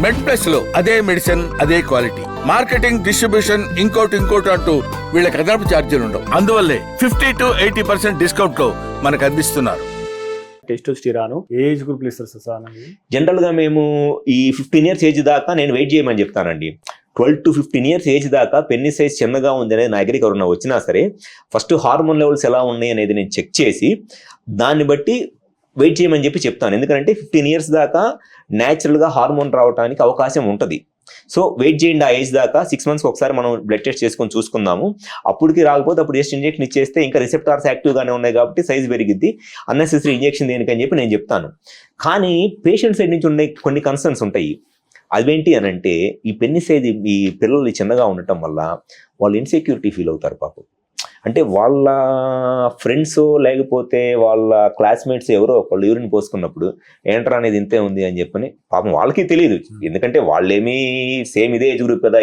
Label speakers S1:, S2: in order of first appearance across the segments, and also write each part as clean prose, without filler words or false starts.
S1: మెడ్ plus లో అదే medicine అదే క్వాలిటీ, మార్కెటింగ్ డిస్ట్రిబ్యూషన్ ఇంకోటి అంటూ వీళ్ళకి అదనపు ఛార్జీలు ఉండవు. అందువల్లే 50 to 80% డిస్కౌంట్ లో మనకు అందిస్తున్నారు.
S2: టెస్టోస్టిరాన్ ఏజ్ గ్రూప్ ఇస్తారు సార్?
S3: జనరల్ గా మేము ఈ 15 years ఏజ్ దాకా నేను వెయిట్ చేయమని చెప్తానండి. 12 to 15 years ఏజ్ దాకా పెన్ని సైజ్ చిన్నగా ఉంది అనేది నా దగ్గరికి ఎవరన్నా వచ్చినా సరే ఫస్ట్ హార్మోన్ లెవెల్స్ ఎలా ఉన్నాయి అనేది నేను చెక్ చేసి దాన్ని బట్టి వెయిట్ చేయమని చెప్తాను. ఎందుకంటే 15 years దాకా న్యాచురల్గా హార్మోన్ రావడానికి అవకాశం ఉంటుంది. సో వెయిట్ చేయండి ఆ ఏజ్ దాకా. 6 months ఒకసారి మనం బ్లడ్ టెస్ట్ చేసుకొని చూసుకుందాము. అప్పటికి రాకపోతే అప్పుడు జస్ట్ ఇంజెక్షన్ ఇచ్చేస్తే ఇంకా రిసెప్టార్స్ యాక్టివ్గానే ఉన్నాయి కాబట్టి సైజ్ పెరిగిద్ది. అన్నెసెసరీ ఇంజెక్షన్ దేనికని చెప్పి నేను చెప్తాను. కానీ పేషెంట్ సైడ్ నుంచి ఉండే కొన్ని కన్సర్న్స్ ఉంటాయి. అవేంటి అని అంటే ఈ పెన్ని సైజ్ ఈ పిల్లలు చిన్నగా ఉండటం వల్ల వాళ్ళు ఇన్సెక్యూరిటీ ఫీల్ అవుతారు పాపం. అంటే వాళ్ళ ఫ్రెండ్స్ లేకపోతే వాళ్ళ క్లాస్మేట్స్ ఎవరో ఒకళ్ళు యూరిన్ పోసుకున్నప్పుడు ఏంట్రా అనేది ఇంతే ఉంది అని చెప్పని పాపం వాళ్ళకి తెలియదు. ఎందుకంటే వాళ్ళేమీ సేమ్ ఇదే ఏజ్ గ్రూప్ కదా,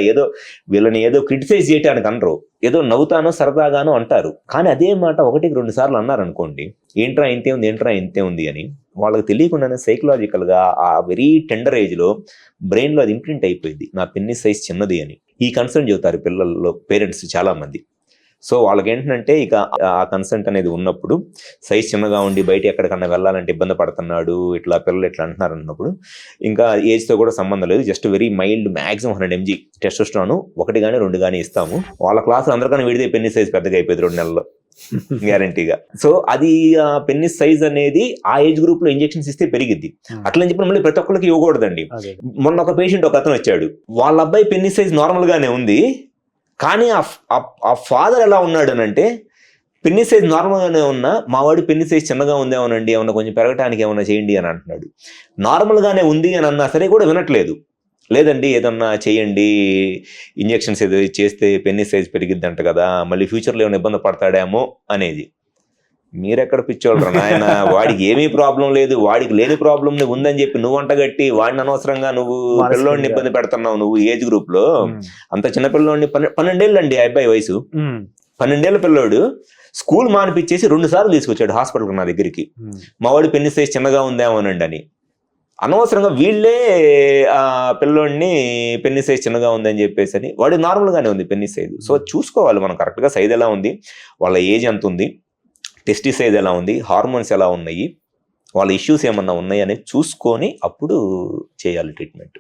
S3: వీళ్ళని ఏదో క్రిటిసైజ్ చేయడానికి అనరు, ఏదో నవ్వుతానో సరదాగానో అంటారు. కానీ అదే మాట 1-2 సార్లు అన్నారనుకోండి, ఏంట్రా ఇంతే ఉంది అని వాళ్ళకి తెలియకుండానే సైకలాజికల్గా ఆ వెరీ టెండర్ ఏజ్లో బ్రెయిన్లో అది ఇంప్రింట్ అయిపోయింది, నా పెన్ని సైజ్ చిన్నది అని. ఈ కన్సర్న్ చెబుతారు పిల్లల్లో పేరెంట్స్ చాలామంది. సో వాళ్ళకి ఏంటంటే ఇక ఆ కన్సెంట్ అనేది ఉన్నప్పుడు సైజ్ చిన్నగా ఉండి బయట ఎక్కడికన్నా వెళ్ళాలంటే ఇబ్బంది పడుతున్నాడు, ఇట్లా పిల్లలు ఇట్లా అంటున్నారు అన్నప్పుడు ఇంకా ఏజ్తో కూడా సంబంధం లేదు. Just very mild maximum 100 mg testosterone 1 కానీ 2 కానీ ఇస్తాము. వాళ్ళ క్లాసులు అందరికన్నా విడితే పెన్ని సైజ్ పెద్దగా అయిపోయింది 2 నెలల్లో గ్యారంటీగా. సో అది పెన్నిస్ సైజ్ అనేది ఆ ఏజ్ గ్రూప్ లో ఇంజెక్షన్స్ ఇస్తే పెరిగిద్ది. అట్లని చెప్పి మళ్ళీ ప్రతి ఒక్కరికి ఇవ్వకూడదండి. మొన్న ఒక పేషెంట్ ఒక అతను వచ్చాడు, వాళ్ళ అబ్బాయి పెన్నిస్ సైజ్ నార్మల్ గానే ఉంది, కానీ ఆ ఫాదర్ ఎలా ఉన్నాడు అని అంటే పెన్ని సైజ్ నార్మల్గానే ఉన్నా మా వాడు పెన్ని సైజ్ చిన్నగా ఉందేమోనండి, ఏమన్నా కొంచెం పెరగటానికి ఏమన్నా చేయండి అని అంటున్నాడు. నార్మల్గానే ఉంది అని అన్నా సరే కూడా వినట్లేదు. లేదండి ఏదన్నా చేయండి, ఇంజెక్షన్స్ ఏదో చేస్తే పెన్ని సైజ్ పెరిగిద్దంట కదా, మళ్ళీ ఫ్యూచర్లో ఏమైనా ఇబ్బంది పడతాడేమో అనేది. మీరెక్కడ పిచ్చోళ్ళరా నాయన, వాడికి ఏమీ ప్రాబ్లం లేదు, వాడికి లేని ప్రాబ్లం ఉందని చెప్పి నువ్వు అంటగట్టి వాడిని అనవసరంగా నువ్వు పిల్లోడిని ఇబ్బంది పెడుతున్నావు. నువ్వు ఏజ్ గ్రూప్ లో అంత చిన్న పిల్లోడిని 12 ఏళ్ళు అండి ఆ అబ్బాయి వయసు, 12 ఏళ్ళ పిల్లోడు స్కూల్ మానిపించేసి 2 సార్లు తీసుకొచ్చాడు హాస్పిటల్కి నా దగ్గరికి, మా వాడి పెన్ని సైజ్ చిన్నగా ఉందేమోనండి అని. అనవసరంగా వీళ్ళే ఆ పిల్లోడిని పెన్ని సైజ్ చిన్నగా ఉందని చెప్పేసి అని, వాడు నార్మల్గానే ఉంది పెన్ని సైజ్. సో చూసుకోవాలి మనం కరెక్ట్గా సైజ్ ఎలా ఉంది, వాళ్ళ ఏజ్ ఎంత ఉంది, టెస్టి సైజ్ ఎలా ఉంది, హార్మోన్స్ ఎలా ఉన్నాయి, వాళ్ళ ఇష్యూస్ ఏమన్నా ఉన్నాయి అనేది చూసుకొని అప్పుడు చేయాలి ట్రీట్మెంట్.